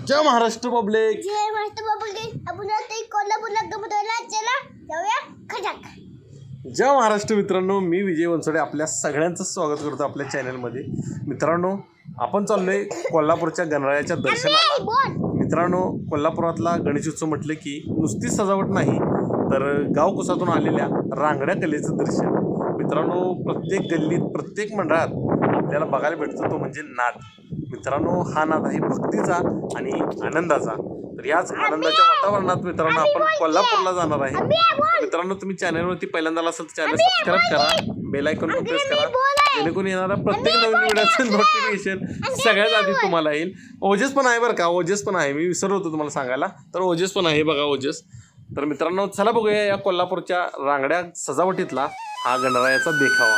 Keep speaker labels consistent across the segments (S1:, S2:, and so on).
S1: जय Maharashtra public.
S2: जय Maharashtra public. आपण आता कोल्हापूरला गमतोयला चला जाऊया खटाक.
S1: जय महाराष्ट्र मित्रांनो, मी विजय वनसोडे आपल्या सगळ्यांचं स्वागत करतो आपल्या चॅनलमध्ये. मित्रांनो, आपण चाललोय कोल्हापूरच्या गणरायाच्या दर्शनाला. मित्रांनो, कोल्हापुरातला गणेशोत्सव म्हटलं की नुसती सजावट नाही तर गावकुसातून आलेल्या रांगड्या कलेचं दर्शन. मित्रांनो, प्रत्येक गल्लीत प्रत्येक मंडळात आपल्याला बघायला भेटतो तो म्हणजे नाद. मित्रांनो, हा नाद आहे भक्तीचा आणि आनंदाचा. तर याच आनंदाच्या वातावरणात मित्रांनो आपण कोल्हापूरला जाणार आहे. मित्रांनो, तुम्ही चॅनलवरती पहिल्यांदा असेल तर चॅनल सबस्क्राईब करा, बेल आयकॉन पण प्रेस करा, जेणेकरून येणारा प्रत्येक नवीन व्हिडिओचं नोटिफिकेशन सगळ्यात आधी तुम्हाला येईल. ओजेस पण आहे बरं का, ओजेस पण आहे, मी विसरलो होतो तुम्हाला सांगायला. तर ओजेस पण आहे बघा, ओजेस. तर मित्रांनो, चला बघूया या कोल्हापूरच्या रांगड्या सजावटीतला हा गणरायाचा देखावा.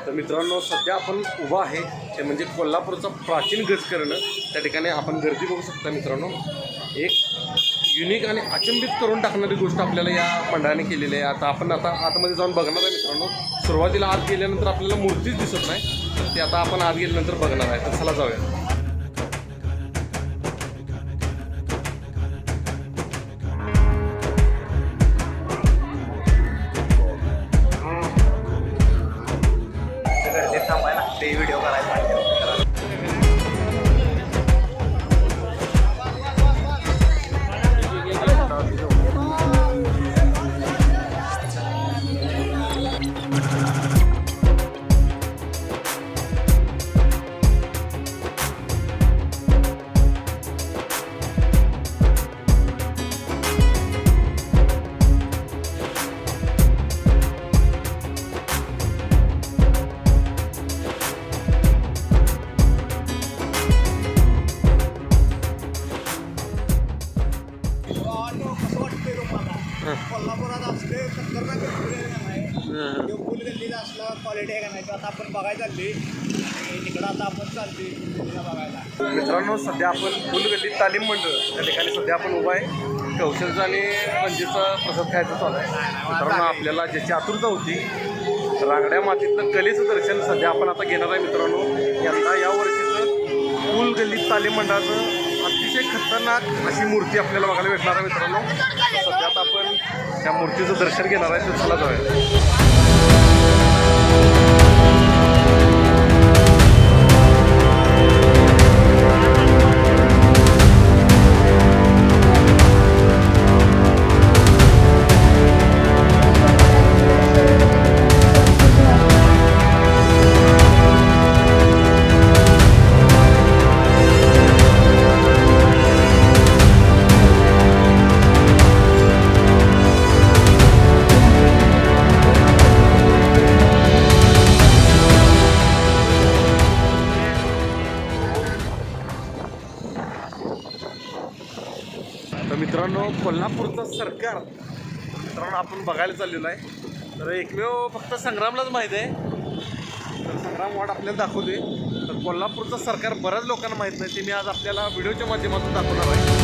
S1: तर मित्रांनो, सध्या आपण उभा आहे ते म्हणजे कोल्हापूरचा प्राचीन गज करणं. त्या ठिकाणी आपण गर्दी बघू शकता. मित्रांनो, एक युनिक आणि अचंबित करून टाकणारी गोष्ट आपल्याला या मंडळाने केलेली आहे. आता आतमध्ये जाऊन बघणार आहे. मित्रांनो, सुरुवातीला आत गेल्यानंतर आपल्याला मूर्तीच दिसत नाही, तर ते आता आपण आत गेल्यानंतर बघणार आहे. तर चला जाऊया. ते व्हिडिओ करायचा.
S3: कोल्हापुरात असले खतरनाक नाही, फुल गल्लीला असला क्वालिटी आहे का नाही. आता आपण बघायला चालली तिकडं, आता आपण चालली बघायला.
S1: मित्रांनो, सध्या आपण फुलगल्ली तालीम मंडळ त्या ठिकाणी सध्या आपण उभा आहे. कौशलचा आणि रंजीचा प्रसाद खायचं चालू आहे. मित्रांनो, आपल्याला ज्याची आतुरता होती रांगड्या मातीतलं कलेचं दर्शन सध्या आपण आता घेणार आहे. मित्रांनो, यंदा या वर्षीचं फुलगल्ली तालीम मंडळाचं अतिशय खतरनाक अशी मूर्ती आपल्याला बघायला भेटणार आहे. मित्रांनो, सध्या आता आपण त्या मूर्तीचं दर्शन घेणार आहे. तर चला जाऊया. तर मित्रांनो, कोल्हापूरचं सरकार मित्रांनो आपण बघायला चाललेलो आहे. तर एकमेव फक्त संग्रामलाच माहीत आहे. तर संग्राम वाट आपल्याला दाखवते. तर कोल्हापूरचं सरकार बऱ्याच लोकांना माहीत नाही, ते मी आज आपल्याला व्हिडिओच्या माध्यमातून दाखवणार आहे.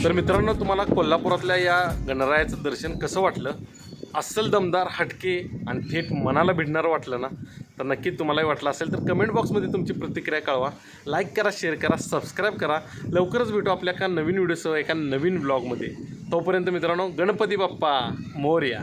S1: तर मित्रांनो तुम्हाला कोल्हापुरातल्या या गणरायाचं दर्शन कसं वाटलं, अस्सल दमदार हटके आणि थेट मनाला भिडणारं वाटलं ना, तर नक्की तुम्हालाही वाटलं असेल तर कमेंट बॉक्समध्ये तुमची प्रतिक्रिया कळवा. लाईक करा, शेअर करा, सबस्क्राईब करा. लवकरच भेटू आपल्या एका नवीन व्हिडिओसह एका नवीन ब्लॉगमध्ये. तोपर्यंत मित्रांनो गणपती बाप्पा मोरया.